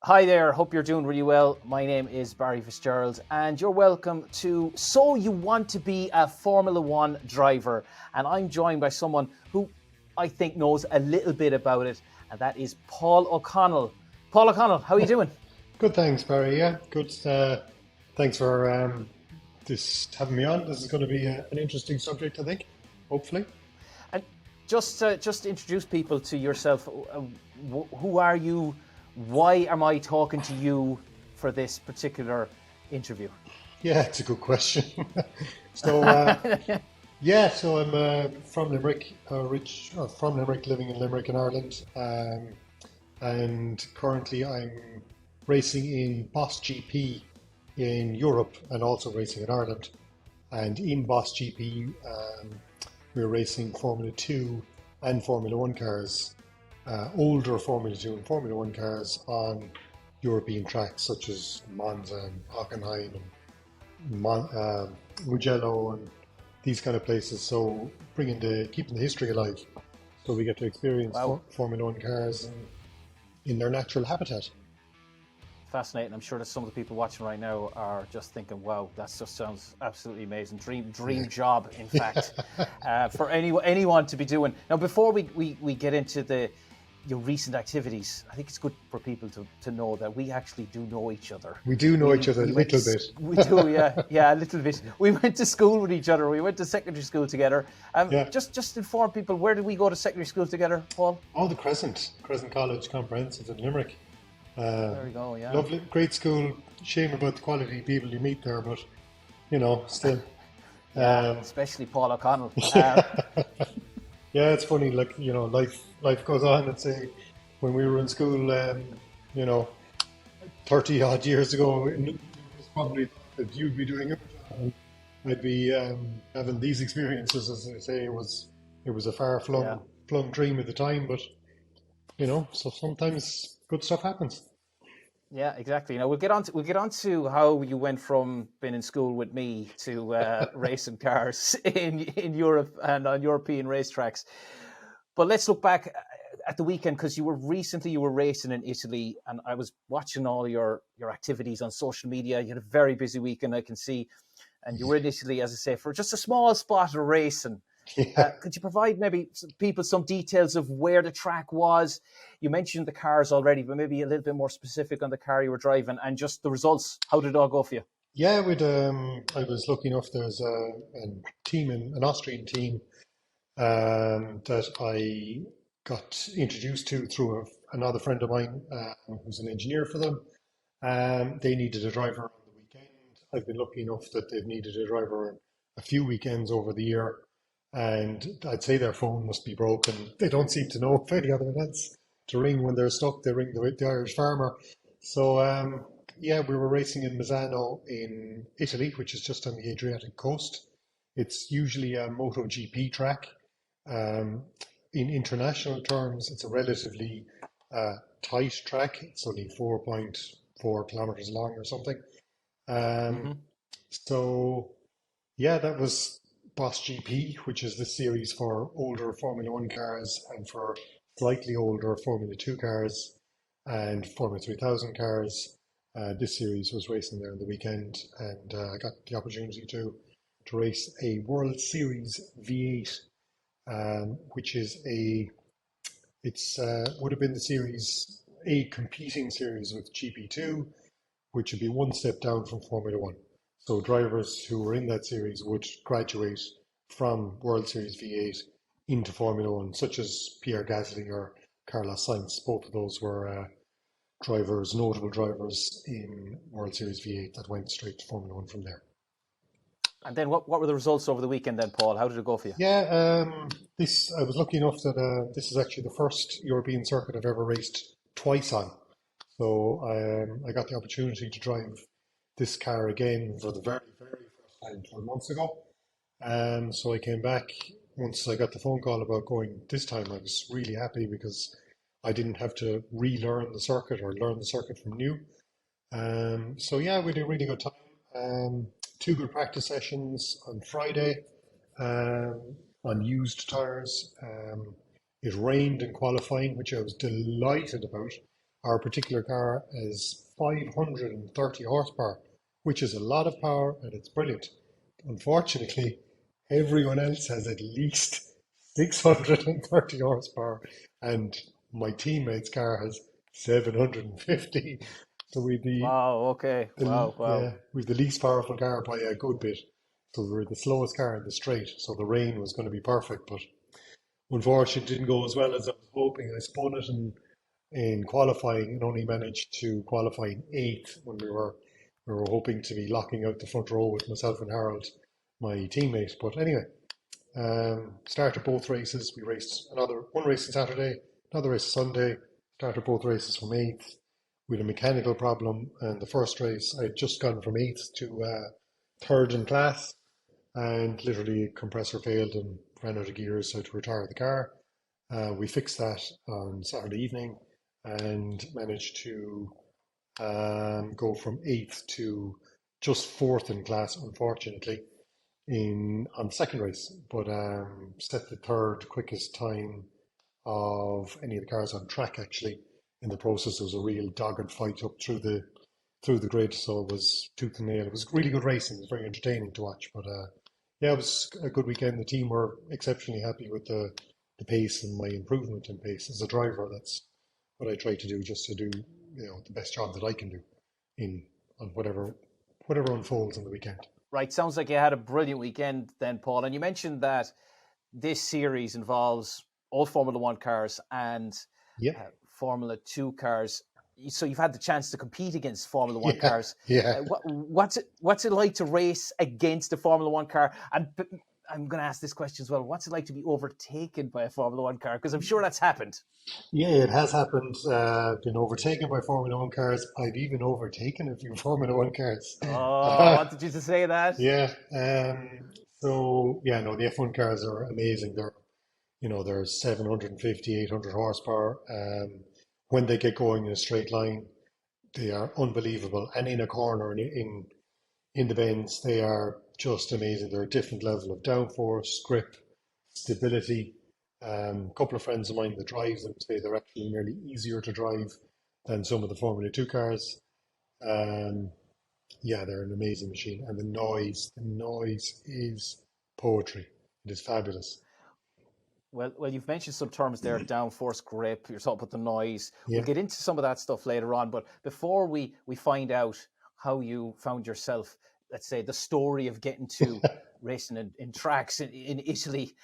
Hi there, hope you're doing really well. My name is Barry Fitzgerald, and you're welcome to So You Want to Be a Formula One Driver. And I'm joined by someone who I think knows a little bit about it, and that is Paul O'Connell. Paul O'Connell, how are you doing? Good, thanks, Barry. Yeah, good. Thanks for this having me on. This is going to be an interesting subject, I think. Hopefully. And just introduce people to yourself. Who are you? Why am I talking to you for this particular interview? Yeah, it's a good question. so so I'm from Limerick, from Limerick, living in Limerick in Ireland, and currently I'm racing in Boss GP in Europe and also racing in Ireland. And in Boss GP, we're racing Formula 2 and Formula 1 cars, older Formula 2 and Formula 1 cars on European tracks such as Monza and Hockenheim and Mugello and these kind of places. So keeping the history alive. So we get to experience Wow, Formula 1 cars in their natural habitat. fascinating. I'm sure that some of the people watching right now are just thinking, "Wow, that just sounds absolutely amazing. Dream job, in fact, for anyone to be doing." Now, before we get into your recent activities, I think it's good for people to know that we actually do know each other. We do know each other a We went little bit. we do, yeah, a little bit. We went to school with each other. We went to secondary school together. Yeah. Just inform people, where did we go to secondary school together, Paul? Oh, the Crescent College Comprehensive in Limerick. Uh, There we go. Yeah. Lovely, great school. Shame about the quality of people you meet there, but still. Yeah, Um, especially Paul O'Connell. yeah, it's funny. Like life goes on. And say, when we were in school, you know, 30 odd years ago, it was probably that you'd be doing it. And I'd be having these experiences. As I say, it was a far Yeah. flung dream at the time, but so sometimes good stuff happens. Yeah, exactly. Now we'll get on to how you went from being in school with me to racing cars in Europe and on European racetracks. But let's look back at the weekend, because you were racing in Italy, and I was watching all your activities on social media. You had a very busy weekend, I can see, and you were in Italy, as I say, for just a small spot of racing. Yeah. Could you provide maybe people some details of where the track was? You mentioned the cars already, but maybe a little bit more specific on the car you were driving and just the results. How did it all go for you? Yeah, I was lucky enough. There's an Austrian team that I got introduced to through another friend of mine who's an engineer for them. They needed a driver on the weekend. I've been lucky enough that they've needed a driver a few weekends over the year, and I'd say their phone must be broken. They don't seem to know of any other events to ring when they're stuck. They ring the Irish Farmer. So yeah, we were racing in Misano in Italy, which is just on the Adriatic coast. It's usually a MotoGP track. Um, in international terms, it's a relatively tight track. It's only 4.4 kilometers long or something. Um, Hmm. so, yeah, that was Boss GP, which is the series for older Formula One cars and for slightly older Formula Two cars and Formula 3000 cars. This series was racing there on the weekend, and I got the opportunity to race a World Series V8, which is it's would have been the series a competing series with GP2, which would be one step down from Formula One. So drivers who were in that series would graduate from World Series V8 into Formula One, such as Pierre Gasly or Carlos Sainz. Both of those were notable drivers in World Series V8 that went straight to Formula One from there. And then what were the results over the weekend then, Paul? How did it go for you? Yeah, this I was lucky enough that this is actually the first European circuit I've ever raced twice on. So I got the opportunity to drive this car again for the very, very first time 12 months ago. So I came back once I got the phone call about going this time. I was really happy because I didn't have to relearn the circuit or learn the circuit from new. So yeah, we had a really good time. Two good practice sessions on Friday on used tyres. It rained in qualifying, which I was delighted about our particular car has 530 horsepower, which is a lot of power and it's brilliant. Unfortunately, everyone else has at least 630 horsepower, and my teammate's car has 750. So Wow. Okay. Wow. Wow. we've the least powerful car by a good bit. So we were the slowest car in the straight. So the rain was going to be perfect, but unfortunately, it didn't go as well as I was hoping. I spun it in qualifying and only managed to qualify in eighth when we were hoping to be locking out the front row with myself and Harold, my teammate. But anyway, started both races. We raced another one race on Saturday, another race Sunday. Started both races from eighth. We had a mechanical problem, and the first race I had just gone from eighth to third in class, and literally a compressor failed and ran out of gears, so I had to retire the car. We fixed that on Saturday evening and managed to go from eighth to just fourth in class, unfortunately, in on the second race, but set the third quickest time of any of the cars on track. Actually, in the process, there was a real dogged fight up through the grid, so it was tooth and nail. It was really good racing. It was very entertaining to watch, but yeah, it was a good weekend. The team were exceptionally happy with the pace and my improvement in pace as a driver. That's what I try to do, just to do the best job that I can do in on whatever unfolds on the weekend. Right. Sounds like you had a brilliant weekend then, Paul. And you mentioned that this series involves all Formula One cars and Yeah, Formula Two cars. So you've had the chance to compete against Formula One yeah, cars. yeah. What's it like to race against a Formula One car? And I'm going to ask this question as well. What's it like to be overtaken by a Formula One car? Because I'm sure that's happened. Yeah, it has happened. Been overtaken by Formula One cars. I've even overtaken a few Formula One cars. Oh, I wanted you to say that. Yeah. So yeah, no, the F1 cars are amazing. They're 750, 800 horsepower. When they get going in a straight line, they are unbelievable. And in a corner, in the bends, they are just amazing. They're a different level of downforce, grip, stability. A couple of friends of mine that drive them say they're actually nearly easier to drive than some of the Formula 2 cars. Um, yeah, they're an amazing machine. And the noise is poetry. It is fabulous. Well, you've mentioned some terms there: downforce, grip. You're talking about the noise. We'll Yeah. get into some of that stuff later on. But before we find out how you found yourself, let's say the story of getting to racing in tracks in Italy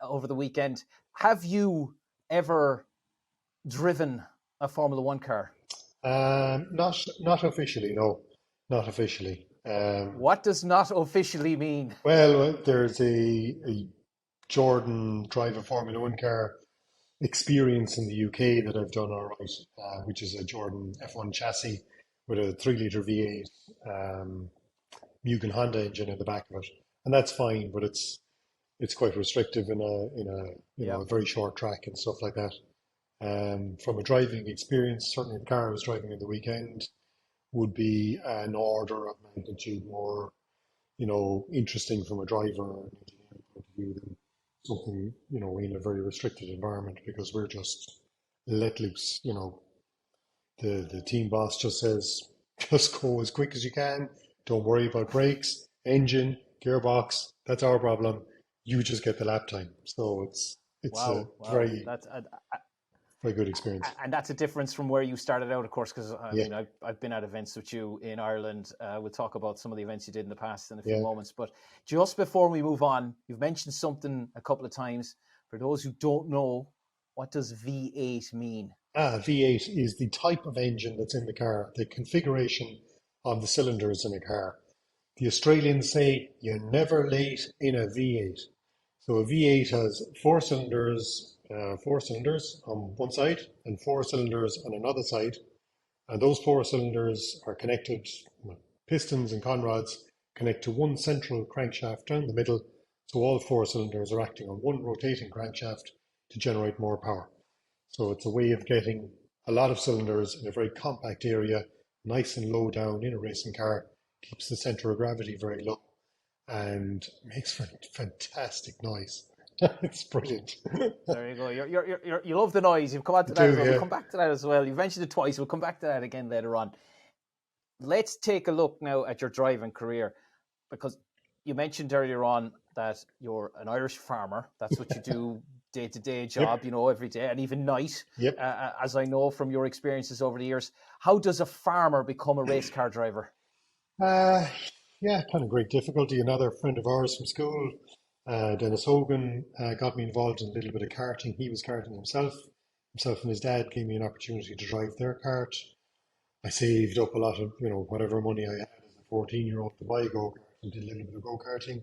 over the weekend, have you ever driven a Formula One car? Not officially, no, not officially. What does not officially mean? Well, there's a Jordan drive a Formula One car experience in the UK that I've done all right, which is a Jordan F1 chassis with a 3 litre V8 Mugen Honda engine in the back of it, and that's fine, but it's quite restrictive in Yeah. a very short track and stuff like that. From a driving experience, certainly the car I was driving in the weekend would be an order of magnitude more, interesting from a driver and engineering point of view than something, in a very restricted environment because we're just let loose. The team boss just says, just go as quick as you can. Don't worry about brakes, engine, gearbox. That's our problem. You just get the lap time. So it's a Wow, very, that's very good experience. and that's a difference from where you started out, of course. Because I Yeah, mean, I've been at events with you in Ireland. We'll talk about some of the events you did in the past in a few yeah. moments. But just before we move on, you've mentioned something a couple of times. For those who don't know, what does V8 mean? V8 is the type of engine that's in the car, the configuration of the cylinders in a car. The Australians say you're never late in a V8. So a V8 has four cylinders on one side and four cylinders on another side. And those four cylinders are connected, pistons and conrods connect to one central crankshaft down the middle. So all four cylinders are acting on one rotating crankshaft to generate more power. So it's a way of getting a lot of cylinders in a very compact area, nice and low down in a racing car, keeps the center of gravity very low and makes for fantastic noise. It's brilliant. There you go. You love the noise. You've come on I to that as do, well. We'll yeah. come back to that as well. You mentioned it twice. We'll come back to that again later on. Let's take a look now at your driving career, because you mentioned earlier on that you're an Irish farmer. That's what you do day to day Yep, job, you know, every day and even night, yep. as I know from your experiences over the years. How does a farmer become a race car driver? Uh, yeah, kind of great difficulty. Another friend of ours from school, Dennis Hogan, got me involved in a little bit of karting. He was karting himself. Himself and his dad gave me an opportunity to drive their kart. I saved up a lot of, whatever money I had as a 14-year-old to buy a go-kart and did a little bit of go-karting.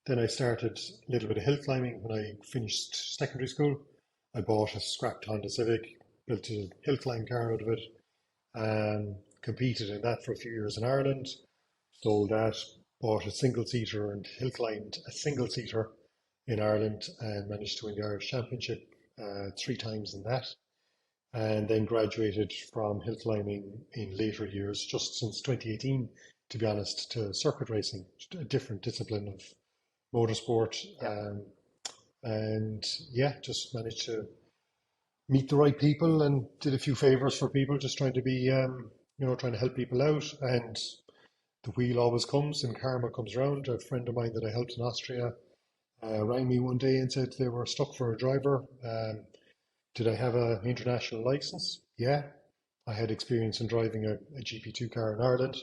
Then I started a little bit of hill climbing when I finished secondary school. I bought a scrapped Honda Civic, built a hill climb car out of it, competed in that for a few years in Ireland, sold that, bought a single seater and hill climbed a single seater in Ireland and managed to win the Irish Championship 3 times in that. And then graduated from hill climbing in later years, just since 2018, to be honest, to circuit racing, a different discipline of motorsport. Yeah, And yeah, just managed to meet the right people and did a few favors for people, just trying to be, trying to help people out. And the wheel always comes and karma comes around. A friend of mine that I helped in Austria rang me one day and said they were stuck for a driver. Did I have an international license? Yeah. I had experience in driving a GP2 car in Ireland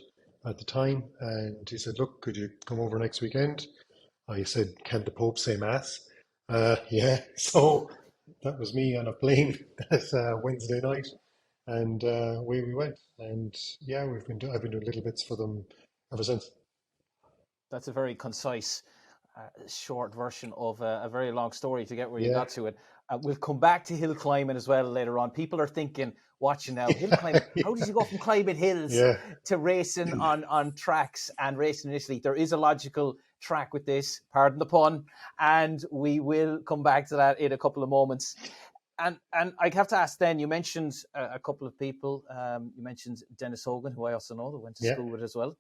at the time. And he said, look, could you come over next weekend? I said, can the Pope say Mass? Yeah. So that was me on a plane that Wednesday night. And away we went. And yeah, I've been doing little bits for them ever since. that's a very concise, short version of a very long story to get where you Yeah. got to it. We'll come back to hill climbing as well later on. People are thinking, watching now, hill climbing. How does you go from climbing hills Yeah. to racing on tracks and racing in Italy? There is a logical track with this, pardon the pun, and we will come back to that in a couple of moments. And I have to ask then, you mentioned a couple of people. You mentioned Dennis Hogan, who I also know that went to Yeah. school with as well.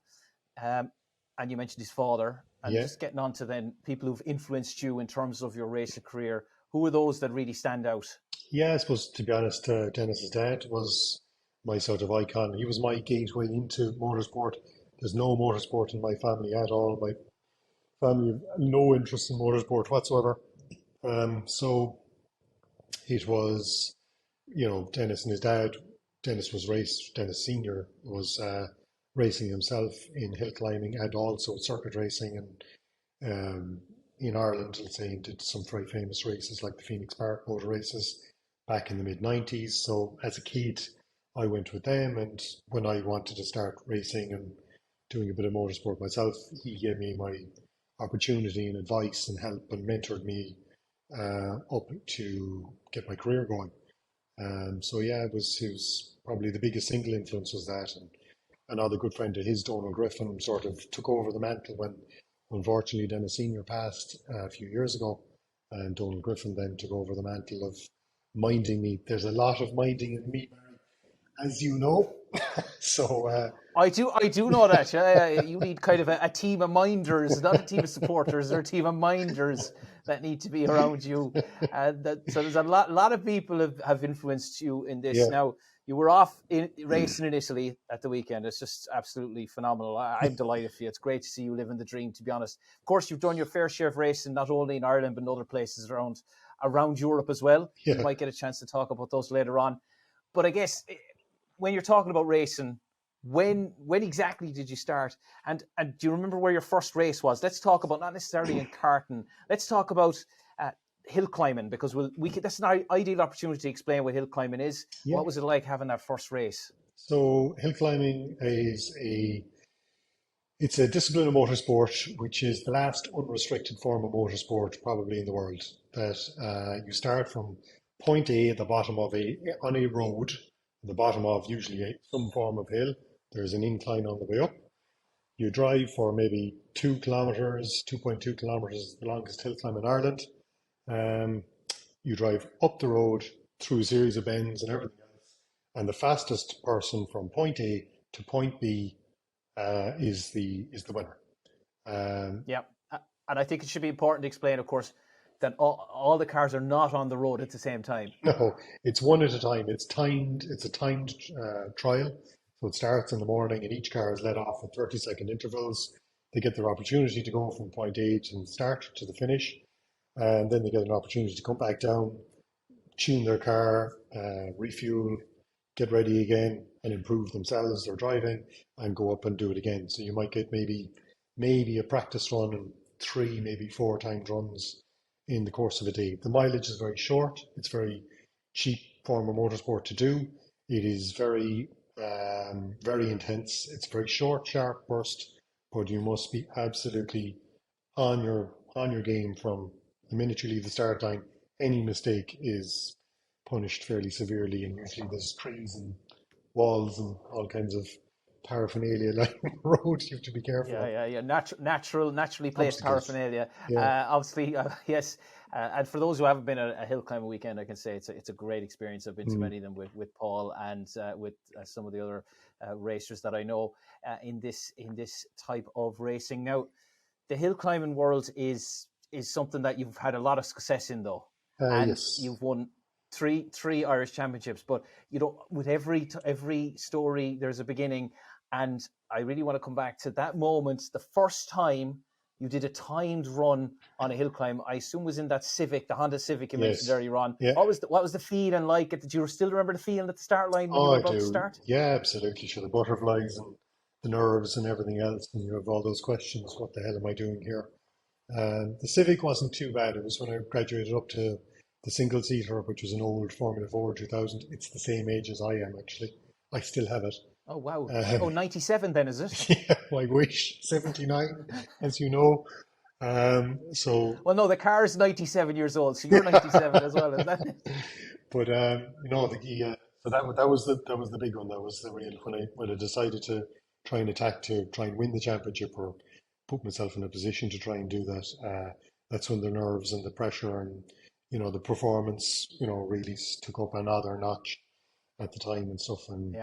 Um, and you mentioned his father. And Yeah. just getting on to then people who've influenced you in terms of your racing career. Who are those that really stand out? Yeah, I suppose to be honest, Dennis's dad was my sort of icon. He was my gateway into motorsport. There's no motorsport in my family at all. My family have no interest in motorsport whatsoever. So it was, Dennis and his dad. Dennis Senior was racing himself in hill climbing and also circuit racing and in Ireland, let's say, and did some very famous races like the Phoenix Park motor races back in the mid 90s. So as a kid, I went with them, and when I wanted to start racing and doing a bit of motorsport myself, he gave me my opportunity and advice and help and mentored me up to get my career going. So yeah, he was probably the biggest single influence was that, and another good friend of his, Donald Griffin, sort of took over the mantle when unfortunately Dennis Senior passed a few years ago, and Donald Griffin then took over the mantle of minding me. There's a lot of minding in me, as you know. So I do know that. You need kind of a team of minders, not a team of supporters, or a team of minders that need to be around you. So there's a lot of people have influenced you in this. yeah, Now, you were off racing in Italy at the weekend. It's just absolutely phenomenal. I'm delighted for you. It's great to see you living the dream, to be honest. Of course, you've done your fair share of racing, not only in Ireland, but in other places around Europe as well. We yeah. might get a chance to talk about those later on. But I guess when you're talking about racing, when exactly did you start? And do you remember where your first race was? Let's talk about not necessarily in karting. Let's talk about hill climbing, because that's an ideal opportunity to explain what hill climbing is. Yeah. What was it like having that first race? So hill climbing it's a discipline of motorsport which is the last unrestricted form of motorsport probably in the world. That you start from point A at the bottom of on a road, at the bottom of usually some form of hill. There's an incline on the way up. You drive for maybe 2 kilometers, 2.2 kilometers is the longest hill climb in Ireland. Um, you drive up the road through a series of bends and everything else. And the fastest person from point A to point B is the winner. Um, Yeah. And I think it should be important to explain, of course, then all the cars are not on the road at the same time. No, it's one at a time. It's timed. It's a timed trial. So it starts in the morning, and each car is let off at 30-second intervals. They get their opportunity to go from point A to the start to the finish, and then they get an opportunity to come back down, tune their car, refuel, get ready again, and improve themselves, their driving, and go up and do it again. So you might get maybe a practice run and 3, maybe 4 timed runs in the course of a day. The mileage is very short. It's very cheap form of motorsport to do. It is very very intense. It's very short, sharp burst, but you must be absolutely on your game from the minute you leave the start line. Any mistake is punished fairly severely, and usually there's trees and walls and all kinds of paraphernalia lining the road. You have to be careful. Yeah. Naturally placed paraphernalia. Yeah. Obviously, yes. And for those who haven't been a hill climbing weekend, I can say it's a great experience. I've been to many of them with Paul and with some of the other racers that I know in this type of racing. Now, the hill climbing world is something that you've had a lot of success in, though, and Yes. you've won three Irish championships. But with every story, there's a beginning, and I really want to come back to that moment, the first time you did a timed run on a hill climb. I assume was in that Civic, the Honda Civic you mentioned earlier on. Yeah. What was the feeling like? Did you still remember the feeling at the start line when you were about to start? Yeah, absolutely. Sure, the butterflies and the nerves and everything else, and you have all those questions. What the hell am I doing here? The Civic wasn't too bad. It was when I graduated up to the single seater, which was an old Formula 4 2000. It's the same age as I am, actually. I still have it. Oh, wow. 97 then, is it? Yeah, I wish. 79, as you know. Well, no, the car is 97 years old, so you're 97 as well, isn't it? But so that was the big one. That was the real when I decided to try and win the championship or put myself in a position to try and do that. That's when the nerves and the pressure and the performance really took up another notch at the time and stuff. And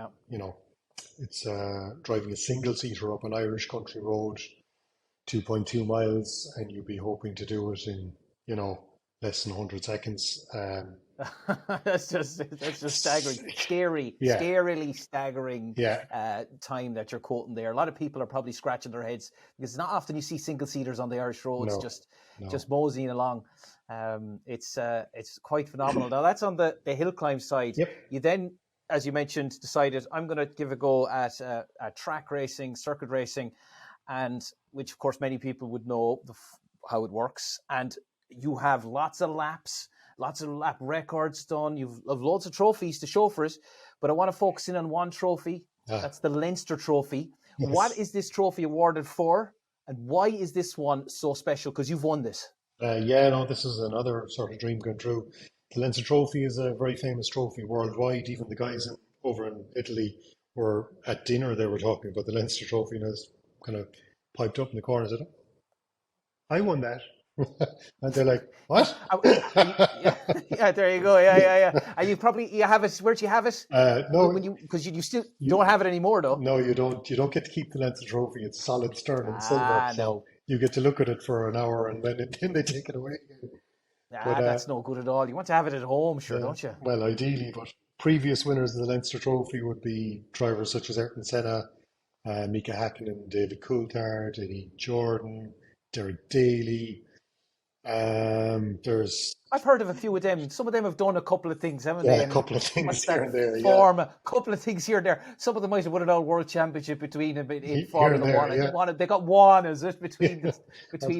it's driving a single seater up an Irish country road, 2.2 miles, and you'd be hoping to do it in less than 100 seconds. That's just staggering, scarily staggering time that you're quoting there. A lot of people are probably scratching their heads because it's not often you see single seaters on the Irish roads just moseying along. It's quite phenomenal. Now that's on the hill climb side. Yep. You then, as you mentioned, decided I'm going to give a go at track racing, circuit racing, and which of course many people would know how it works. And you have lots of lap records done. You've loads of trophies to show for it, but I want to focus in on one trophy. That's the Leinster Trophy. Yes. What is this trophy awarded for, and why is this one so special? Because you've won this. This is another sort of dream come true. The Leinster Trophy is a very famous trophy worldwide. Even the guys over in Italy were at dinner. They were talking about the Leinster Trophy, and I was kind of piped up in the corner and said, "I won that." And they're like, "What?" There you go. Yeah. And you have it. Where do you have it? No, because you still don't have it anymore, though. No, you don't. You don't get to keep the Leinster Trophy. It's solid sterling silver. So you get to look at it for an hour, and then they take it away again. That's no good at all. You want to have it at home, sure, don't you? Well, ideally, but previous winners of the Leinster Trophy would be drivers such as Ayrton Senna, Mika Hakkinen, David Coulthard, Eddie Jordan, Derek Daly. I've heard of a few of them. Some of them have done a couple of things, haven't they? A couple of things here and there. A couple of things here and there. Some of them might have won an all world championship between them in Formula One. They got one, is it, between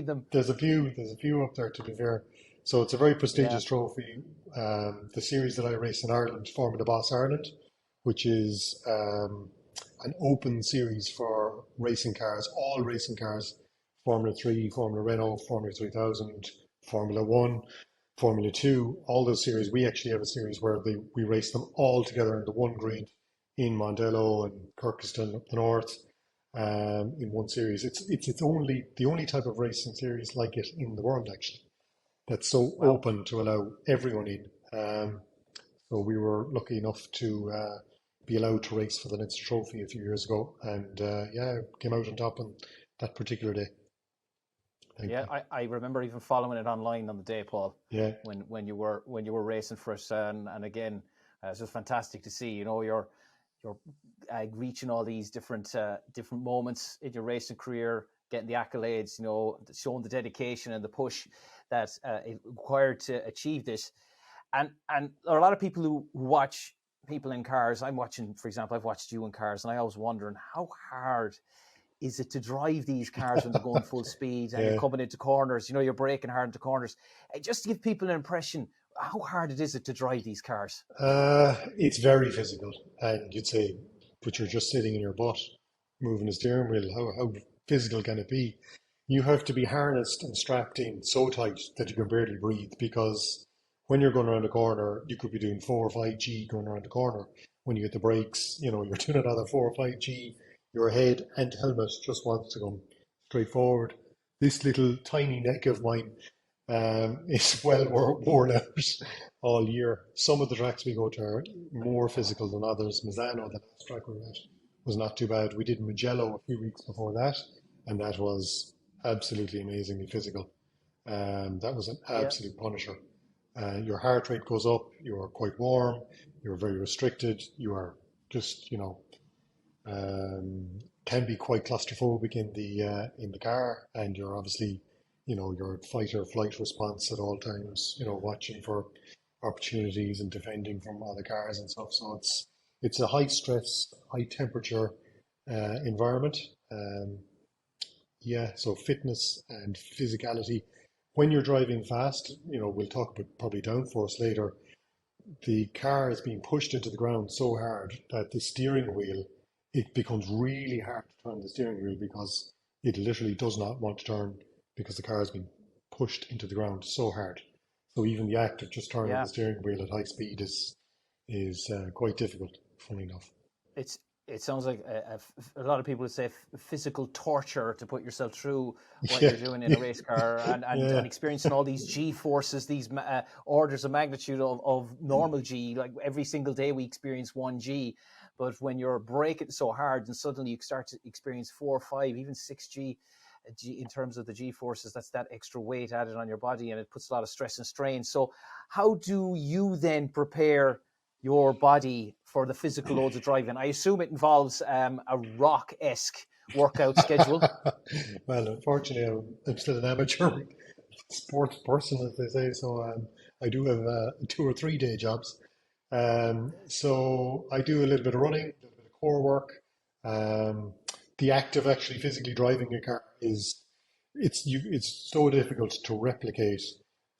them? There's a few up there, to be fair. So it's a very prestigious trophy. The series that I race in Ireland, Formula Boss Ireland, which is an open series for racing cars, all racing cars. Formula 3, Formula Renault, Formula 3000, Formula 1, Formula 2, all those series. We actually have a series where we race them all together in the one grid in Mondello and Kirkeston up the north in one series. It's the only type of racing series like it in the world, actually, that's so open to allow everyone in. So we were lucky enough to be allowed to race for the Leinster Trophy a few years ago, and came out on top on that particular day. Thank Yeah, you. I remember even following it online on the day, Paul, Yeah, when you were racing for us, and again, it's just fantastic to see. You know, you're reaching all these different moments in your racing career, getting the accolades. You know, showing the dedication and the push that is required to achieve this. And there are a lot of people who watch people in cars. I'm watching, for example, I've watched you in cars, and I was wondering how hard is it to drive these cars when they're going full speed and you're yeah. coming into corners, you know, you're braking hard into corners. Just to give people an impression, how hard it is it to drive these cars? It's very physical, and you'd say, but you're just sitting in your butt, moving the steering wheel. How physical can it be? You have to be harnessed and strapped in so tight that you can barely breathe because when you're going around a corner, you could be doing 4 or 5 G going around the corner. When you hit the brakes, you know, you're doing another 4 or 5 G. Your head and helmet just wants to come straight forward. This little tiny neck of mine is well worn out all year. Some of the tracks we go to are more physical than others. Misano, the last track we were at, was not too bad. We did Mugello a few weeks before that, and that was absolutely amazingly physical. That was an Yeah, absolute punisher. Your heart rate goes up, you are quite warm, you're very restricted, you are just, can be quite claustrophobic in the car, and you're obviously, your fight or flight response at all times. Watching for opportunities and defending from other cars and stuff. So it's a high stress, high temperature environment. Um, yeah, so fitness and physicality. When you're driving fast, we'll talk about probably downforce later. The car is being pushed into the ground so hard that the steering wheel, it becomes really hard to turn the steering wheel because it literally does not want to turn because the car has been pushed into the ground so hard. So even the act of just turning the yeah. steering wheel at high speed is quite difficult, funny enough. It's it sounds like a lot of people would say physical torture to put yourself through what Yeah, you're doing in a yeah, race car yeah, and experiencing all these G forces, these orders of magnitude of normal G. Like every single day we experience 1G, but when you're braking so hard and suddenly you start to experience 4, 5, even 6G. In terms of the G forces, that's that extra weight added on your body, and it puts a lot of stress and strain. So, how do you then prepare your body for the physical loads of driving? I assume it involves a rock-esque workout schedule. Well, unfortunately, I'm still an amateur sports person, as they say. So I do have 2 or 3 day jobs. So I do a little bit of running, a little bit of core work. Um, the act of actually physically driving a car it's so difficult to replicate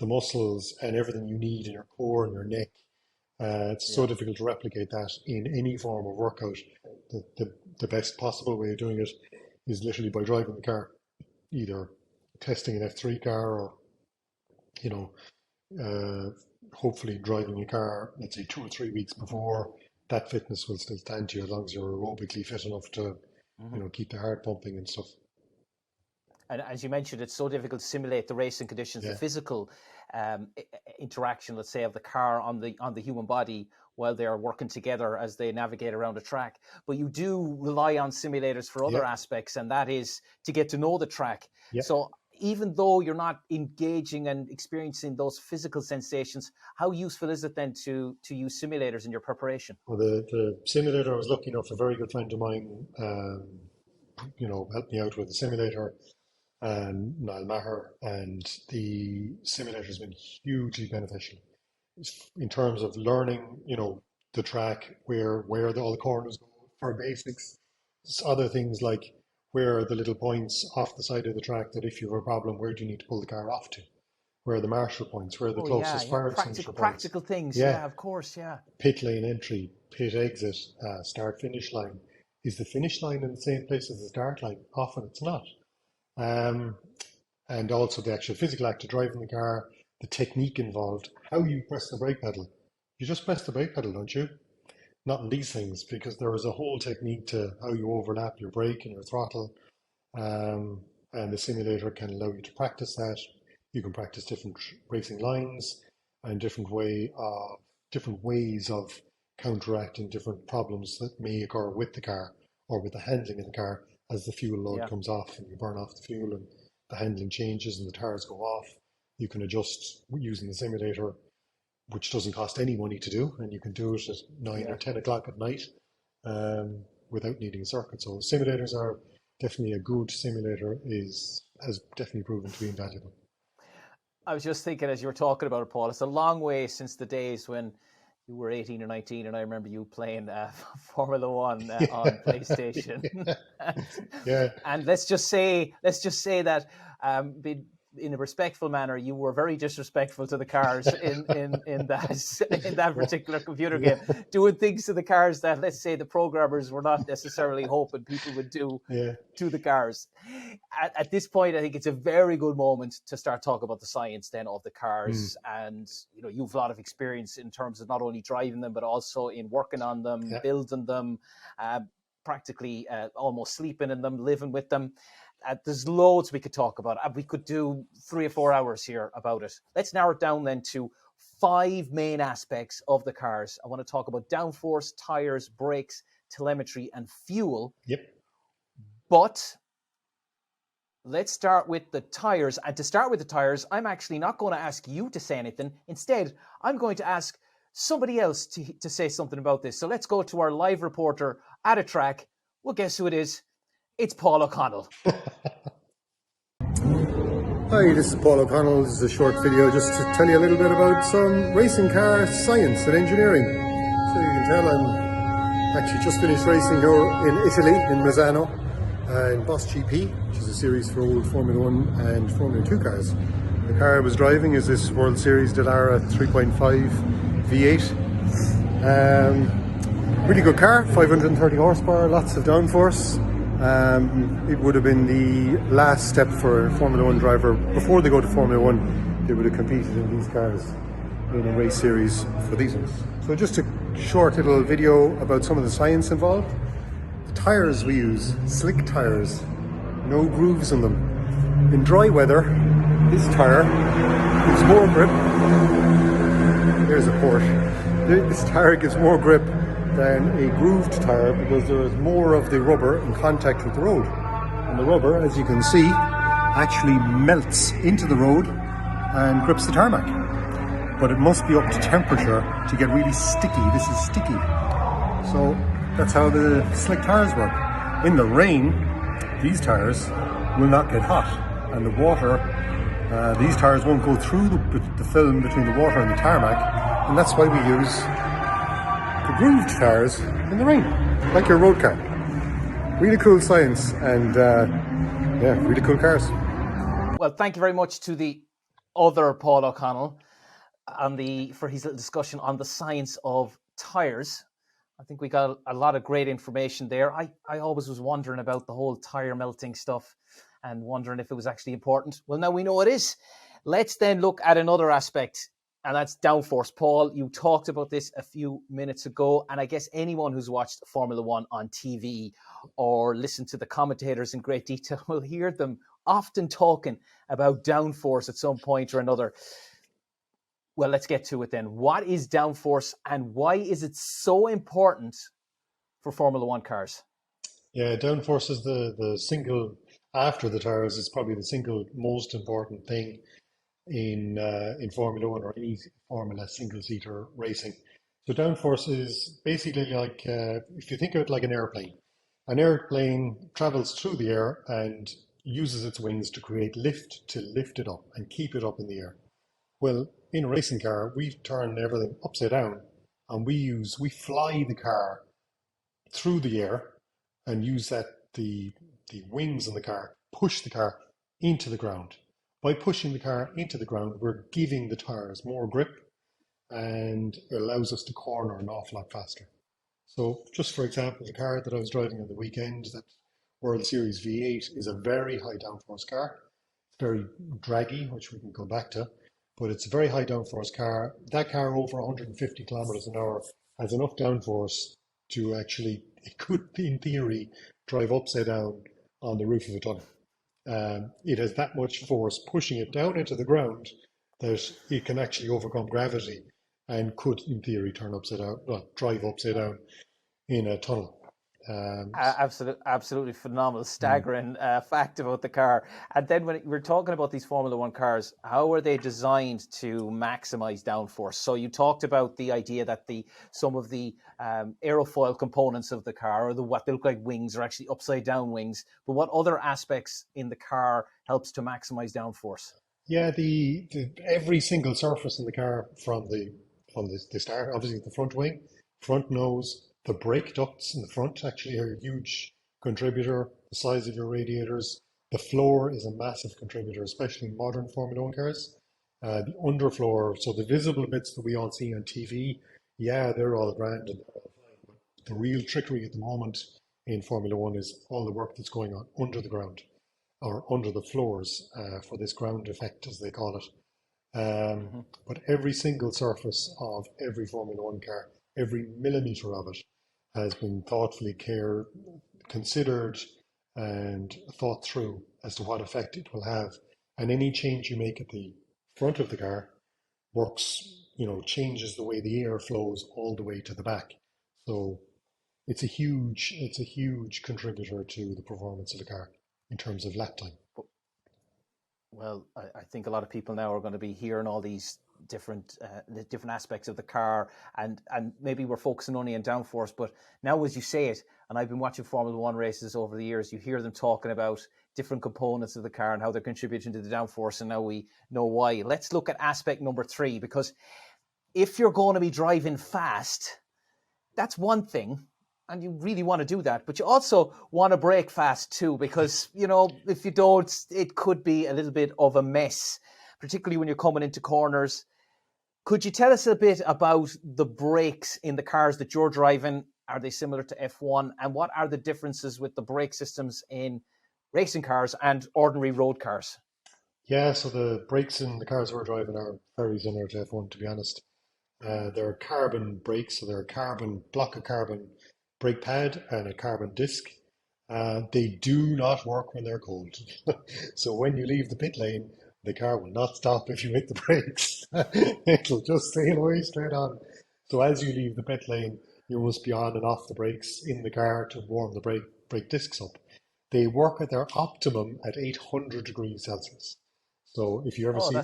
the muscles and everything you need in your core and your neck. It's so Yeah, difficult to replicate that in any form of workout. The best possible way of doing it is literally by driving the car, either testing an F3 car or, you know, uh, hopefully driving a car, let's say 2 or 3 weeks before. That fitness will still stand to you as long as you're aerobically fit enough to, hmm keep the heart pumping and stuff. and as you mentioned, it's so difficult to simulate the racing conditions, the Yeah, physical interaction, let's say, of the car on the human body while they are working together as they navigate around a track. But you do rely on simulators for yeah, other aspects, and that is to get to know the track. yeah. So even though you're not engaging and experiencing those physical sensations, how useful is it then to use simulators in your preparation? Well, the simulator, I was lucky enough, a very good friend of mine, helped me out with the simulator, and Niall Maher, and the simulator has been hugely beneficial in terms of learning, the track, where all the corners go for basics. Other things like where are the little points off the side of the track that if you have a problem, where do you need to pull the car off to? Where are the marshal points? Where are the Oh yeah, closest yeah, fire extinguisher points? practical things. Yeah, Yeah, of course. Yeah, pit lane entry, pit exit, start finish line. Is the finish line in the same place as the start line? Often it's not. Um, and also the actual physical act of driving the car, the technique involved, how you press the brake pedal. You just press the brake pedal, don't you? Not in these things, because there is a whole technique to how you overlap your brake and your throttle. Um, and the simulator can allow you to practice that. You can practice different racing lines and different ways of counteracting different problems that may occur with the car or with the handling of the car as the fuel load yeah. comes off and you burn off the fuel and the handling changes and the tires go off, you can adjust using the simulator, which doesn't cost any money to do, and you can do it at 9 or 10 o'clock at night without needing a circuit. So simulators are definitely a good simulator has definitely proven to be invaluable. I was just thinking as you were talking about it, Paul, it's a long way since the days when you were 18 or 19, and I remember you playing Formula One on PlayStation. Yeah. And let's just say that in a respectful manner, you were very disrespectful to the cars in that particular computer game, doing things to the cars that, let's say, the programmers were not necessarily hoping people would do to the cars. At this point, I think it's a very good moment to start talking about the science then of the cars. And you've a lot of experience in terms of not only driving them, but also in working on them, building them, practically almost sleeping in them, living with them. There's loads we could talk about. We could do 3 or 4 hours here about it. Let's narrow it down then to 5 main aspects of the cars. I want to talk about downforce, tyres, brakes, telemetry, and fuel. Yep. But let's start with the tyres. And to start with the tyres, I'm actually not going to ask you to say anything. Instead, I'm going to ask somebody else to say something about this. So let's go to our live reporter at a track. Well, guess who it is? It's Paul O'Connell. Hi, this is Paul O'Connell. This is a short video just to tell you a little bit about some racing car science and engineering. So you can tell I'm actually just finished racing here in Italy, in Misano, in Boss GP, which is a series for old Formula 1 and Formula 2 cars. The car I was driving is this World Series Dallara 3.5 V8. Really good car, 530 horsepower, lots of downforce. It would have been the last step for a Formula 1 driver. Before they go to Formula 1, they would have competed in these cars in a race series for these ones. So just a short little video about some of the science involved. The tyres we use, slick tyres, no grooves in them. In dry weather, this tyre gives more grip. Here's a Porsche. This tyre gives more grip than a grooved tyre because there is more of the rubber in contact with the road. And the rubber, as you can see, actually melts into the road and grips the tarmac. But it must be up to temperature to get really sticky. This is sticky. So that's how the slick tyres work. In the rain, these tyres will not get hot. And the water, these tyres won't go through the film between the water and the tarmac. And that's why we use the grooved tyres in the rain, like your road car. Really cool science and really cool cars. Well, thank you very much to the other Paul O'Connell for his little discussion on the science of tyres. I think we got a lot of great information there. I always was wondering about the whole tyre melting stuff and wondering if it was actually important. Well, now we know it is. Let's then look at another aspect, and that's downforce. Paul, you talked about this a few minutes ago, and I guess anyone who's watched Formula One on TV or listened to the commentators in great detail will hear them often talking about downforce at some point or another. Well, let's get to it then. What is downforce and why is it so important for Formula One cars? Yeah, downforce is the single, after the tires, it's probably the single most important thing in Formula One or any Formula single-seater racing. So downforce is basically like, if you think of it like an airplane travels through the air and uses its wings to create lift to lift it up and keep it up in the air. Well, in a racing car, we turn everything upside down and we fly the car through the air and use the wings on the car, push the car into the ground. By pushing the car into the ground, we're giving the tires more grip and it allows us to corner an awful lot faster. So just for example, the car that I was driving on the weekend, that World Series V8, is a very high downforce car. It's very draggy, which we can go back to, but it's a very high downforce car. That car over 150 kilometers an hour has enough downforce to actually, it could in theory drive upside down on the roof of a tunnel. It has that much force pushing it down into the ground that it can actually overcome gravity and could, in theory, turn upside down, drive upside down in a tunnel. Absolutely phenomenal, staggering fact about the car. And then when we're talking about these Formula One cars, how are they designed to maximize downforce? So you talked about the idea that some of the aerofoil components of the car, or what they look like wings, are actually upside down wings. But what other aspects in the car helps to maximize downforce? Yeah, the every single surface in the car from the start, obviously the front wing, front nose, the brake ducts in the front actually are a huge contributor. The size of your radiators, the floor is a massive contributor, especially in modern Formula One cars. The underfloor, so the visible bits that we all see on TV, yeah, they're all grand and they're all fine. But the real trickery at the moment in Formula One is all the work that's going on under the ground or under the floors for this ground effect, as they call it. But every single surface of every Formula One car, every millimeter of it, has been thoughtfully considered and thought through as to what effect it will have. And any change you make at the front of the car changes the way the air flows all the way to the back. So it's a huge contributor to the performance of the car in terms of lap time. Well, I think a lot of people now are going to be hearing all these different aspects of the car, and maybe we're focusing only on downforce, but now as you say it, and I've been watching Formula One races over the years, you hear them talking about different components of the car and how they're contributing to the downforce, and now we know why. Let's look at aspect number 3, because if you're going to be driving fast, that's one thing, and you really want to do that, but you also want to brake fast too, because, if you don't, it could be a little bit of a mess, particularly when you're coming into corners. Could you tell us a bit about the brakes in the cars that you're driving? Are they similar to F1? And what are the differences with the brake systems in racing cars and ordinary road cars? Yeah, so the brakes in the cars we're driving are very similar to F1, to be honest. They're carbon brakes, so they're a block of carbon brake pad and a carbon disc. They do not work when they're cold. So when you leave the pit lane, the car will not stop if you hit the brakes. It'll just sail away straight on. So as you leave the pit lane, you must be on and off the brakes in the car to warm the brake discs up. They work at their optimum at 800 degrees Celsius. So if you ever Oh, see,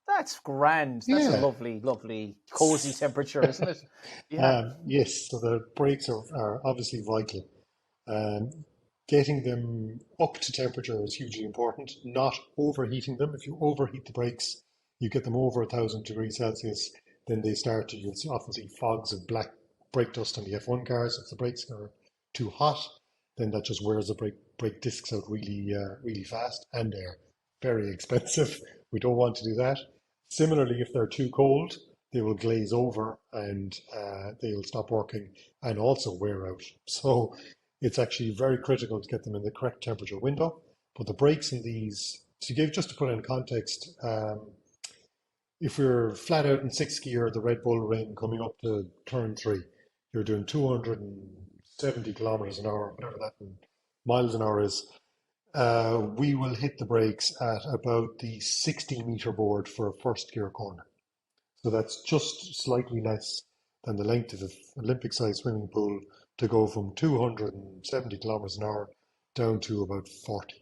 that's grand. That's a yeah, lovely, lovely, cozy temperature, isn't it? Yeah. yes, so the brakes are obviously vital. Um, Getting them up to temperature is hugely important, not overheating them. If you overheat the brakes, you get them over 1,000 degrees Celsius, then you'll often see fogs of black brake dust on the F1 cars. If the brakes are too hot, then that just wears the brake discs out really fast, and they're very expensive. We don't want to do that. Similarly, if they're too cold, they will glaze over and they'll stop working and also wear out. So it's actually very critical to get them in the correct temperature window. But the brakes in these, just to put it in context, if we're flat out in sixth gear, the Red Bull Ring coming up to turn 3, you're doing 270 kilometers an hour, whatever that in miles an hour is. We will hit the brakes at about the 60-meter board for a first gear corner. So that's just slightly less than the length of an Olympic-sized swimming pool to go from 270 kilometers an hour down to about 40.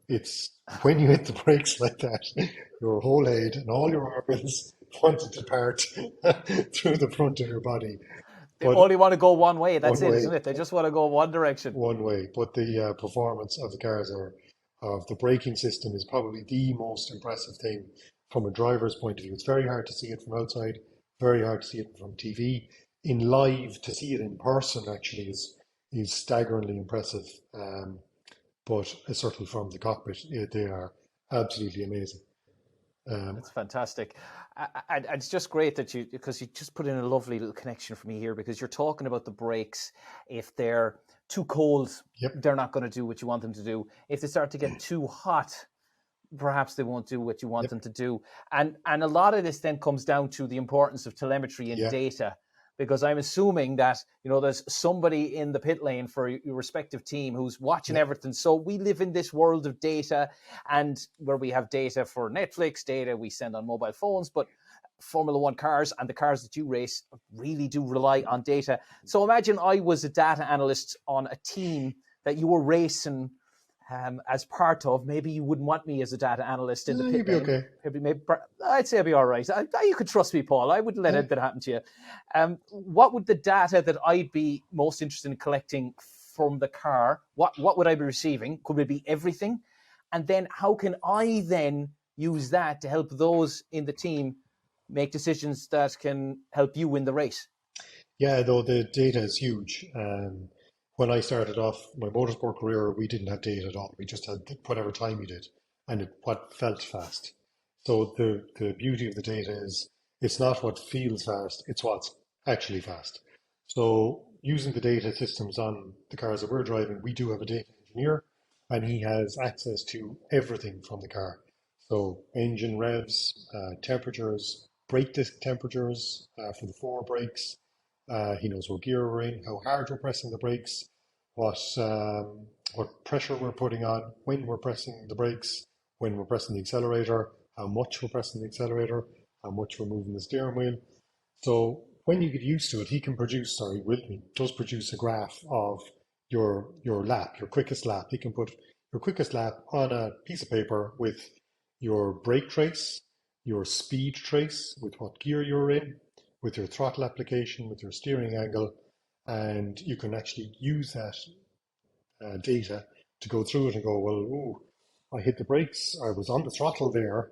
It's when you hit the brakes like that, your whole head and all your organs want to depart through the front of your body. They But only want to go one way. That's one it, way, isn't it? They just want to go one direction. one way. But the performance of the cars of the braking system is probably the most impressive thing from a driver's point of view. It's very hard to see it from outside, very hard to see it from TV. In live, to see it in person actually is staggeringly impressive. But certainly from the cockpit, they are absolutely amazing. That's fantastic. And it's just great because you just put in a lovely little connection for me here, because you're talking about the brakes. If they're too cold, Yep. they're not going to do what you want them to do. If they start to get too hot, perhaps they won't do what you want Yep. them to do. And a lot of this then comes down to the importance of telemetry and Yeah. data, because I'm assuming that, there's somebody in the pit lane for your respective team who's watching Yeah. everything. So we live in this world of data, and where we have data for Netflix, data we send on mobile phones, but Formula One cars and the cars that you race really do rely on data. So imagine I was a data analyst on a team that you were racing as part of. Maybe you wouldn't want me as a data analyst in the pit You'd be lane. okay. Maybe, I'd say I'd be all right. You could trust me, Paul. I wouldn't let Yeah. anything happen to you. What would the data that I'd be most interested in collecting from the car, what would I be receiving? Could it be everything? And then how can I then use that to help those in the team make decisions that can help you win the race? Yeah, though the data is huge. When I started off my motorsport career, we didn't have data at all. We just had whatever time you did and what felt fast. So the beauty of the data is it's not what feels fast, it's what's actually fast. So using the data systems on the cars that we're driving, we do have a data engineer and he has access to everything from the car. So engine revs, temperatures, brake disc temperatures for the four brakes. He knows what gear we're in, how hard we're pressing the brakes, what pressure we're putting on, when we're pressing the brakes, when we're pressing the accelerator, how much we're pressing the accelerator, how much we're moving the steering wheel. So when you get used to it, he can produce, sorry, does produce a graph of your lap, your quickest lap. He can put your quickest lap on a piece of paper with your brake trace, your speed trace, with what gear you're in, with your throttle application, with your steering angle, and you can actually use that data to go through it and go, well, ooh, I hit the brakes, I was on the throttle there,